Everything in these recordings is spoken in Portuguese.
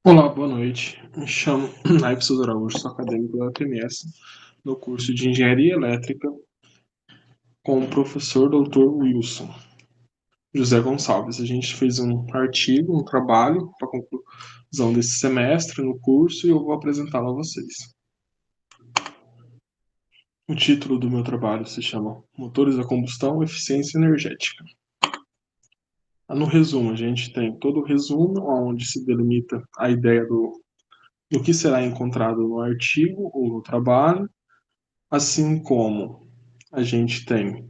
Olá, boa noite. Me chamo Naif Souza Araújo, sou acadêmico da UFMS, no curso de Engenharia Elétrica, com o professor Dr. Wilson José Gonçalves. A gente fez um artigo, um trabalho para conclusão desse semestre no curso e eu vou apresentá-lo a vocês. O título do meu trabalho se chama Motores a Combustão, Eficiência Energética. No resumo, a gente tem todo o resumo, onde se delimita a ideia do que será encontrado no artigo ou no trabalho, assim como a gente tem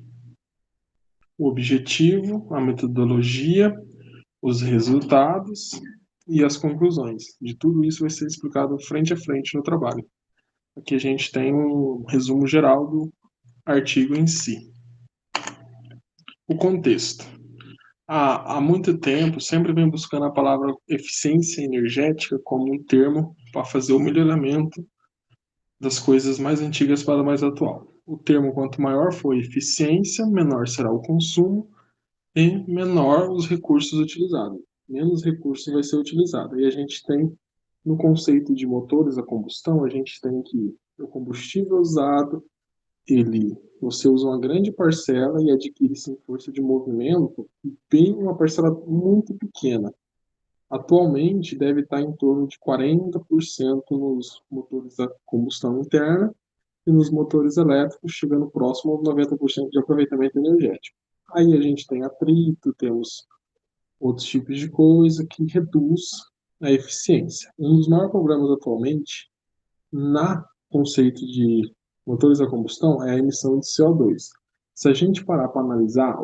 o objetivo, a metodologia, os resultados e as conclusões. De tudo isso vai ser explicado frente a frente no trabalho. Aqui a gente tem um resumo geral do artigo em si. O contexto. Há muito tempo, sempre vem buscando a palavra eficiência energética como um termo para fazer o melhoramento das coisas mais antigas para a mais atual. O termo, quanto maior for a eficiência, menor será o consumo e menor os recursos utilizados. Menos recurso vai ser utilizado. E a gente tem, no conceito de motores a combustão, a gente tem que o combustível usado, você usa uma grande parcela e adquire-se em força de movimento, bem uma parcela muito pequena. Atualmente deve estar em torno de 40% nos motores a combustão interna e nos motores elétricos, chegando próximo aos 90% de aproveitamento energético. Aí a gente tem atrito, temos outros tipos de coisa que reduz a eficiência. Um dos maiores problemas atualmente na conceito de motores a combustão é a emissão de CO2. Se a gente parar para analisar,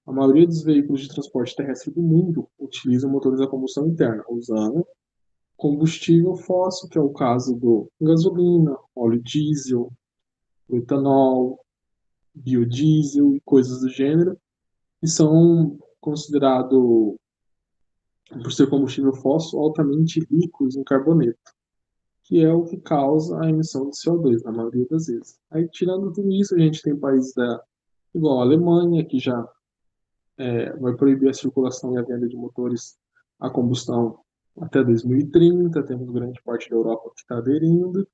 a maioria dos veículos de transporte terrestre do mundo utiliza motores a combustão interna, usando combustível fóssil, que é o caso do gasolina, óleo diesel, etanol, biodiesel e coisas do gênero, e são considerados, por ser combustível fóssil, altamente ricos em carboneto, que é o que causa a emissão de CO2 na maioria das vezes. Aí, tirando tudo isso, a gente tem países igual a Alemanha, que já vai proibir a circulação e a venda de motores a combustão até 2030, temos grande parte da Europa que está aderindo,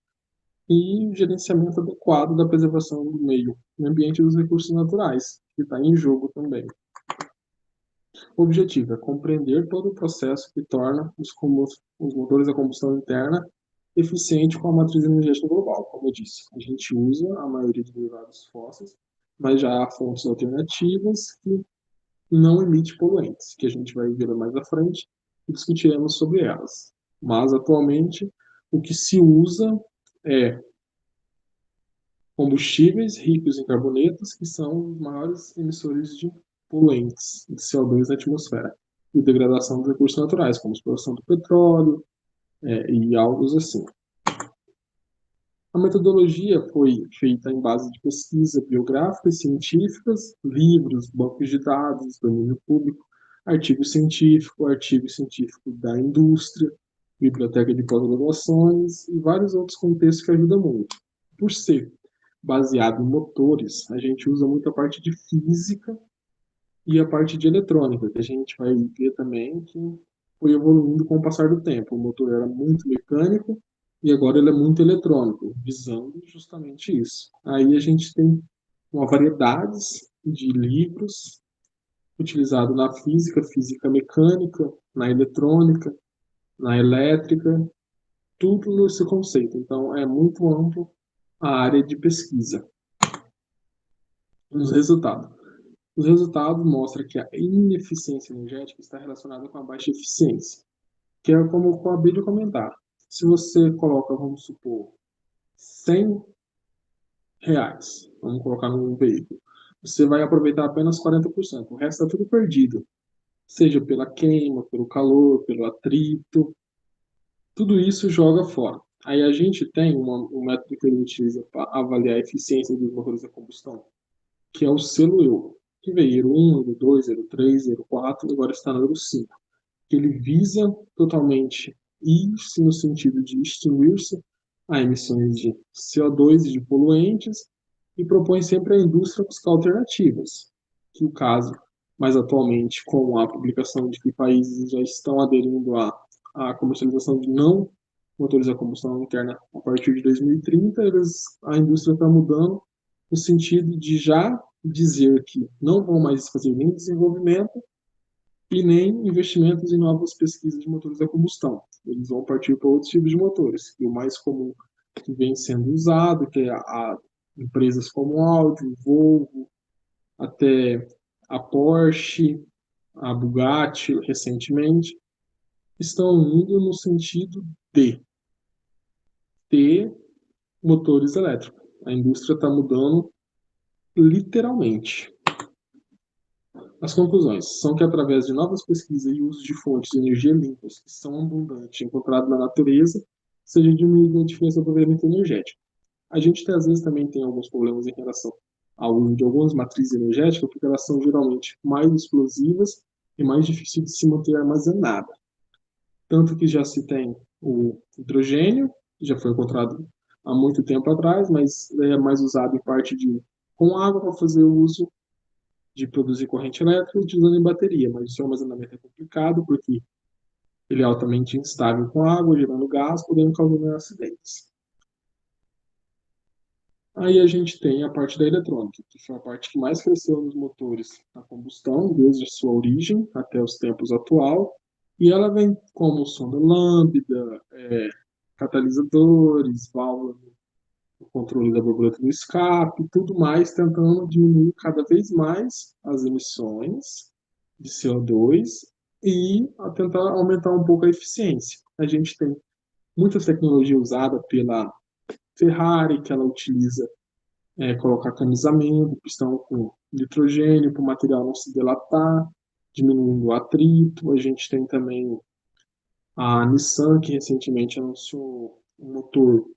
e o gerenciamento adequado da preservação do meio ambiente e dos recursos naturais, que está em jogo também. O objetivo é compreender todo o processo que torna os motores a combustão interna eficiente com a matriz energética global. Como eu disse, a gente usa a maioria de derivados fósseis, mas já há fontes alternativas que não emitem poluentes, que a gente vai ver mais à frente e discutiremos sobre elas. Mas, atualmente, o que se usa é combustíveis ricos em carbonetos, que são os maiores emissores de poluentes de CO2 na atmosfera, e degradação dos recursos naturais, como a exploração do petróleo e algo assim. A metodologia foi feita em base de pesquisa biográfica e científicas, livros, bancos de dados, domínio público, artigo científico da indústria, biblioteca de pós-graduações e vários outros contextos que ajudam muito. Por ser baseado em motores, a gente usa muito a parte de física e a parte de eletrônica, que a gente vai ver também que foi evoluindo com o passar do tempo. O motor era muito mecânico e agora ele é muito eletrônico, visando justamente isso. Aí a gente tem uma variedade de livros utilizados na física, física mecânica, na eletrônica, na elétrica, tudo nesse conceito. Então é muito amplo a área de pesquisa. Os resultados. Os resultados mostram que a ineficiência energética está relacionada com a baixa eficiência, que é como eu acabei de comentar. Se você coloca, vamos supor, R$ 100, vamos colocar num veículo, você vai aproveitar apenas 40%, o resto está tudo perdido, seja pela queima, pelo calor, pelo atrito, tudo isso joga fora. Aí a gente tem um método que ele utiliza para avaliar a eficiência dos motores a combustão, que é o selo Euro, que veio Euro 1, Euro 2, Euro 3, Euro 4, agora está no Euro 5, que ele visa totalmente isso no sentido de extinguir-se a emissões de CO2 e de poluentes e propõe sempre à indústria buscar alternativas, que o caso mas atualmente, com a publicação de que países já estão aderindo à comercialização de não motores a combustão interna a partir de 2030, a indústria está mudando no sentido de já dizer que não vão mais fazer nem desenvolvimento e nem investimentos em novas pesquisas de motores a combustão. Eles vão partir para outros tipos de motores. E o mais comum que vem sendo usado, que é a empresas como Audi, Volvo, até a Porsche, a Bugatti recentemente, estão indo no sentido de ter motores elétricos. A indústria está mudando literalmente. As conclusões são que, através de novas pesquisas e uso de fontes de energia limpas que são abundantes encontradas na natureza, seja diminuída a diferença do aproveitamento energético. A gente, às vezes, também tem alguns problemas em relação ao uso de algumas matrizes energéticas, porque elas são geralmente mais explosivas e mais difíceis de se manter armazenada. Tanto que já se tem o hidrogênio, que já foi encontrado há muito tempo atrás, mas é mais usado em parte com água para fazer o uso de produzir corrente elétrica utilizando em bateria, mas o seu armazenamento é complicado porque ele é altamente instável com água, gerando gás, podendo causar acidentes. Aí a gente tem a parte da eletrônica, que foi a parte que mais cresceu nos motores a combustão, desde a sua origem até os tempos atuais, e ela vem como sonda lambda, catalisadores, válvulas, o controle da borboleta do escape, tudo mais, tentando diminuir cada vez mais as emissões de CO2 e a tentar aumentar um pouco a eficiência. A gente tem muita tecnologia usada pela Ferrari, que ela utiliza colocar camisamento, pistão com nitrogênio, para o material não se delatar, diminuindo o atrito. A gente tem também a Nissan, que recentemente anunciou um motor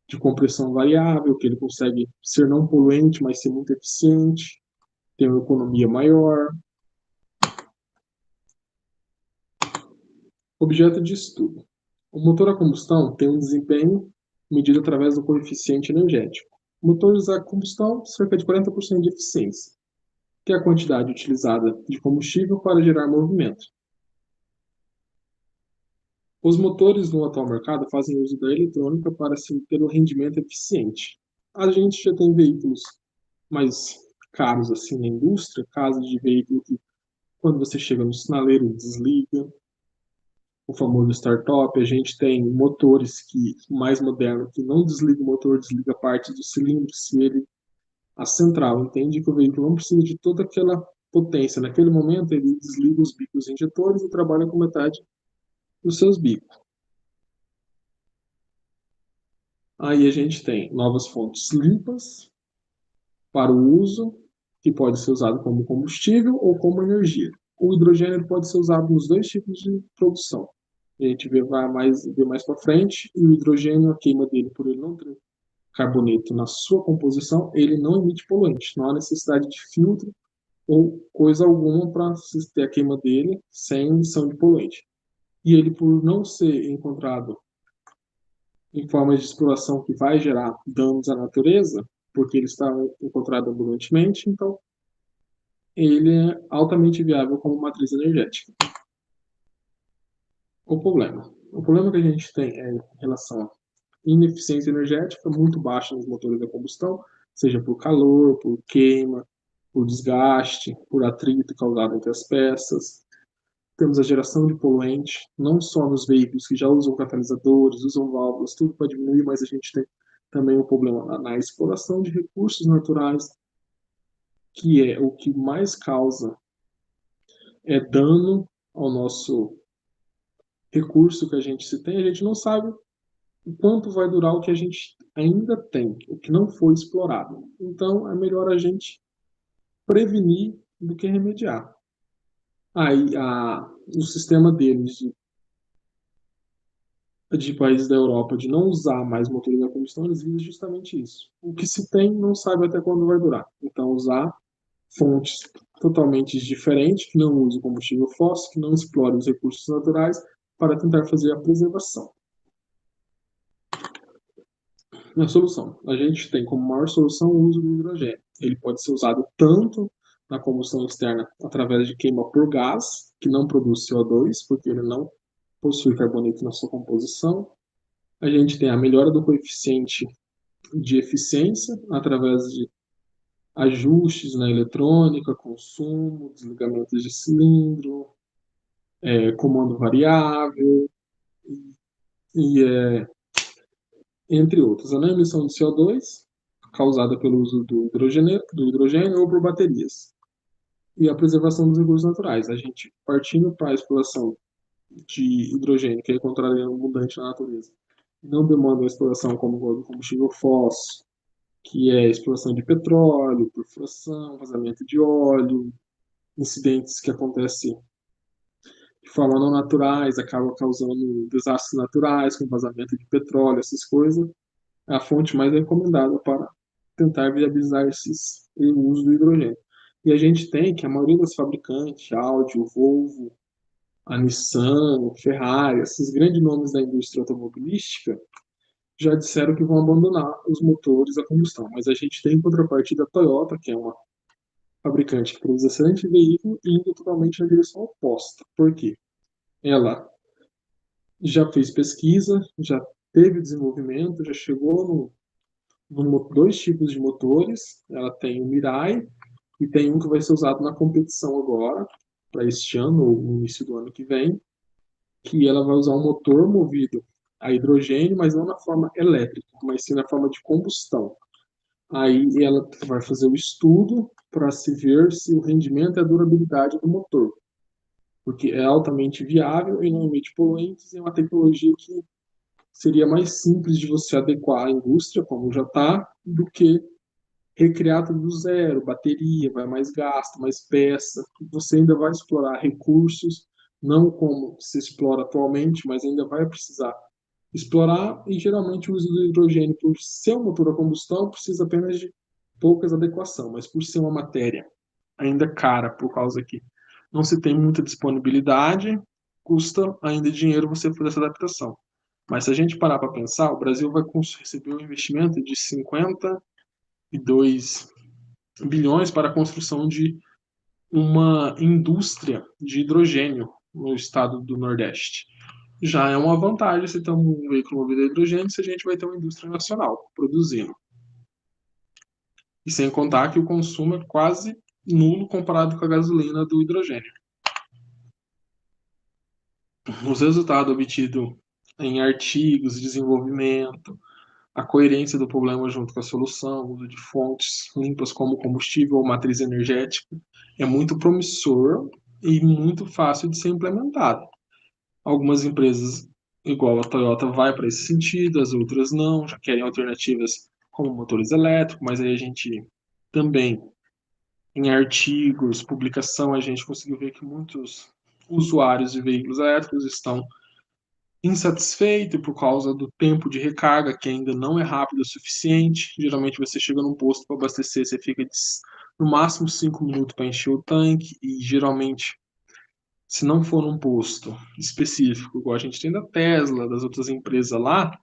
de compressão variável, que ele consegue ser não poluente, mas ser muito eficiente, ter uma economia maior. Objeto de estudo. O motor a combustão tem um desempenho medido através do coeficiente energético. Motores a combustão, cerca de 40% de eficiência, que é a quantidade utilizada de combustível para gerar movimento. Os motores no atual mercado fazem uso da eletrônica para se ter um rendimento eficiente. A gente já tem veículos mais caros assim na indústria, casos de veículo que quando você chega no sinaleiro desliga, o famoso startup. A gente tem motores que mais modernos que não desliga o motor, desliga parte do cilindro se ele a central entende que o veículo não precisa de toda aquela potência. Naquele momento ele desliga os bicos injetores e trabalha com metade dos seus bicos. Aí a gente tem novas fontes limpas para o uso, que pode ser usado como combustível ou como energia. O hidrogênio pode ser usado nos dois tipos de produção. A gente vê mais para frente, e o hidrogênio, a queima dele, por ele não ter carboneto na sua composição, ele não emite poluente. Não há necessidade de filtro ou coisa alguma para ter a queima dele sem emissão de poluente. E ele, por não ser encontrado em formas de exploração que vai gerar danos à natureza, porque ele está encontrado abundantemente, então ele é altamente viável como matriz energética. O problema que a gente tem é em relação à ineficiência energética muito baixa nos motores a combustão, seja por calor, por queima, por desgaste, por atrito causado entre as peças. Temos a geração de poluente, não só nos veículos que já usam catalisadores, usam válvulas, tudo para diminuir, mas a gente tem também o problema na exploração de recursos naturais, que é o que mais causa dano ao nosso recurso que a gente se tem. A gente não sabe o quanto vai durar o que a gente ainda tem, o que não foi explorado. Então, é melhor a gente prevenir do que remediar. Aí, o sistema deles de países da Europa de não usar mais motores a combustão, eles visam justamente isso. O que se tem não sabe até quando vai durar. Então, usar fontes totalmente diferentes, que não usam combustível fóssil, que não explorem os recursos naturais, para tentar fazer a preservação. Na solução, a gente tem como maior solução o uso do hidrogênio. Ele pode ser usado tanto na combustão externa através de queima por gás, que não produz CO2, porque ele não possui carboneto na sua composição. A gente tem a melhora do coeficiente de eficiência através de ajustes na eletrônica, consumo, desligamentos de cilindro, comando variável e entre outros. A não emissão de CO2, causada pelo uso do hidrogênio ou por baterias. E a preservação dos recursos naturais. A gente partindo para a exploração de hidrogênio, que é encontrado abundante na natureza, não demanda a exploração como o combustível fóssil, que é a exploração de petróleo, perfuração, vazamento de óleo, incidentes que acontecem de forma não naturais, acabam causando desastres naturais, com vazamento de petróleo, essas coisas, é a fonte mais recomendada para tentar viabilizar o uso do hidrogênio. E a gente tem que a maioria das fabricantes, Audi, Volvo, a Nissan, Ferrari, esses grandes nomes da indústria automobilística, já disseram que vão abandonar os motores a combustão. Mas a gente tem, em contrapartida, a Toyota, que é uma fabricante que produz excelente veículo, indo totalmente na direção oposta. Por quê? Ela já fez pesquisa, já teve desenvolvimento, já chegou no dois tipos de motores. Ela tem o Mirai e tem um que vai ser usado na competição agora, para este ano ou no início do ano que vem, que ela vai usar um motor movido a hidrogênio, mas não na forma elétrica, mas sim na forma de combustão. Aí ela vai fazer o estudo para se ver se o rendimento e a durabilidade do motor, porque é altamente viável e não emite poluentes e é uma tecnologia que seria mais simples de você adequar à indústria, como já está, do que recriar tudo do zero, bateria, vai mais gasto, mais peça, você ainda vai explorar recursos, não como se explora atualmente, mas ainda vai precisar explorar, e geralmente o uso do hidrogênio, por ser um motor a combustão, precisa apenas de poucas adequação, mas por ser uma matéria ainda cara, por causa que não se tem muita disponibilidade, custa ainda dinheiro você fazer essa adaptação. Mas se a gente parar para pensar, o Brasil vai receber um investimento de 52 bilhões para a construção de uma indústria de hidrogênio no estado do Nordeste. Já é uma vantagem se ter um veículo movido a hidrogênio, se a gente vai ter uma indústria nacional produzindo. E sem contar que o consumo é quase nulo comparado com a gasolina do hidrogênio. Os resultados obtidos em artigos, desenvolvimento, a coerência do problema junto com a solução, o uso de fontes limpas como combustível ou matriz energética, é muito promissor e muito fácil de ser implementado. Algumas empresas, igual a Toyota, vai para esse sentido, as outras não, já querem alternativas como motores elétricos, mas aí a gente também, em artigos, publicação, a gente conseguiu ver que muitos usuários de veículos elétricos estão insatisfeitos por causa do tempo de recarga, que ainda não é rápido o suficiente. Geralmente você chega num posto para abastecer, você fica no máximo 5 minutos para encher o tanque, e geralmente, se não for num posto específico, igual a gente tem da Tesla, das outras empresas lá,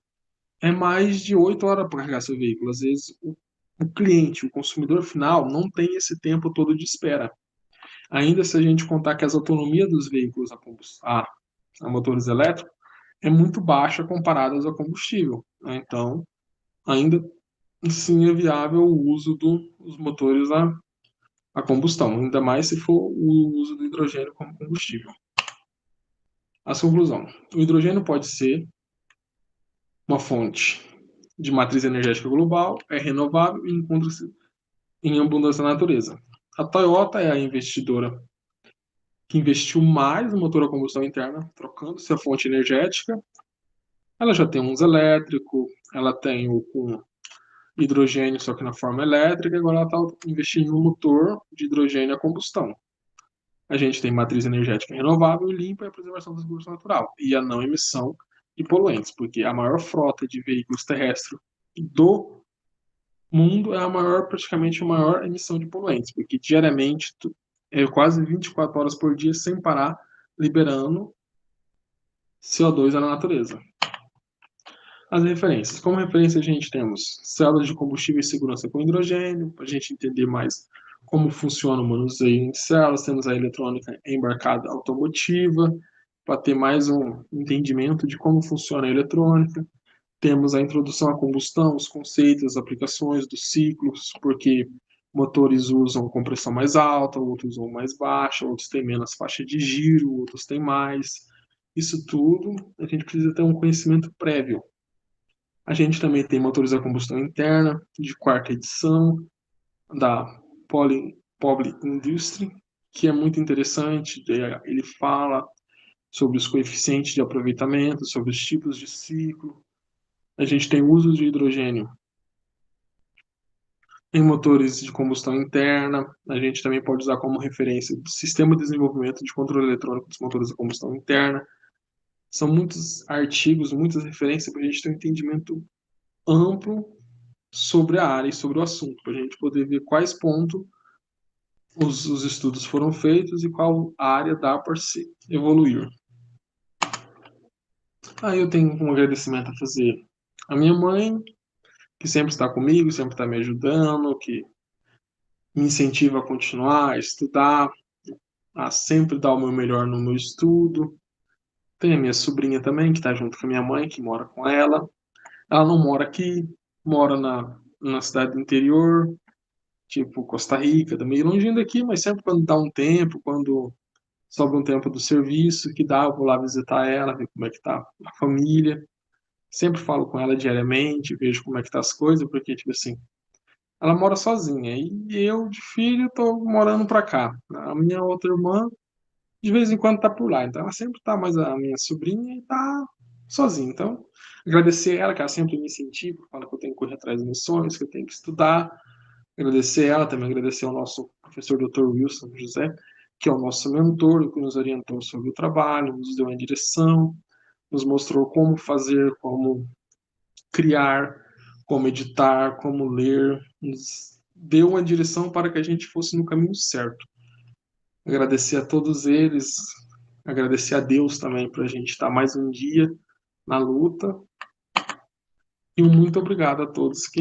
é mais de 8 horas para carregar seu veículo. Às vezes o cliente, o consumidor final, não tem esse tempo todo de espera. Ainda se a gente contar que as autonomias dos veículos a motores elétricos é muito baixa comparadas ao combustível, né? Então, ainda assim é viável o uso dos motores a combustão, ainda mais se for o uso do hidrogênio como combustível. A conclusão: o hidrogênio pode ser uma fonte de matriz energética global, é renovável e encontra-se em abundância na natureza. A Toyota é a investidora que investiu mais no motor a combustão interna, trocando sua fonte energética. Ela já tem uns elétricos, ela tem o com hidrogênio, só que na forma elétrica, e agora ela está investindo no motor de hidrogênio a combustão. A gente tem matriz energética renovável e limpa e a preservação dos recursos natural e a não emissão de poluentes, porque a maior frota de veículos terrestres do mundo é praticamente a maior emissão de poluentes, porque diariamente é quase 24 horas por dia sem parar liberando CO2 na natureza. As referências. Como referência, a gente temos células de combustível e segurança com hidrogênio, para a gente entender mais como funciona o manuseio em células, temos a eletrônica embarcada automotiva, para ter mais um entendimento de como funciona a eletrônica. Temos a introdução à combustão, os conceitos, as aplicações dos ciclos, porque motores usam compressão mais alta, outros usam mais baixa, outros têm menos faixa de giro, outros têm mais. Isso tudo a gente precisa ter um conhecimento prévio. A gente também tem motores a combustão interna, de quarta edição, da Poly Industry, que é muito interessante. Ele fala sobre os coeficientes de aproveitamento, sobre os tipos de ciclo. A gente tem uso de hidrogênio em motores de combustão interna. A gente também pode usar como referência o Sistema de Desenvolvimento de Controle Eletrônico dos Motores de Combustão Interna. São muitos artigos, muitas referências para a gente ter um entendimento amplo sobre a área e sobre o assunto, para a gente poder ver quais pontos os estudos foram feitos e qual área dá para se evoluir. Aí eu tenho um agradecimento a fazer à minha mãe, que sempre está comigo, sempre está me ajudando, que me incentiva a continuar, a estudar, a sempre dar o meu melhor no meu estudo. Tem a minha sobrinha também, que está junto com a minha mãe, que mora com ela. Ela não mora aqui, mora na cidade do interior, tipo Costa Rica, tá meio longinho daqui, mas sempre quando dá um tempo, quando sobra um tempo do serviço que dá, eu vou lá visitar ela, ver como é que tá a família. Sempre falo com ela diariamente, vejo como é que tá as coisas, porque, tipo assim, ela mora sozinha e eu, de filho, tô morando pra cá. A minha outra irmã, de vez em quando, tá por lá. Então, ela sempre tá mais a minha sobrinha e tá sozinha. Então, agradecer ela, que ela sempre me incentiva, fala que eu tenho que correr atrás dos meus sonhos, que eu tenho que estudar. Agradecer ela, também agradecer ao nosso professor Dr. Wilson José, que é o nosso mentor, que nos orientou sobre o trabalho, nos deu a direção, nos mostrou como fazer, como criar, como editar, como ler, nos deu uma direção para que a gente fosse no caminho certo. Agradecer a todos eles, agradecer a Deus também por a gente estar mais um dia na luta, e um muito obrigado a todos que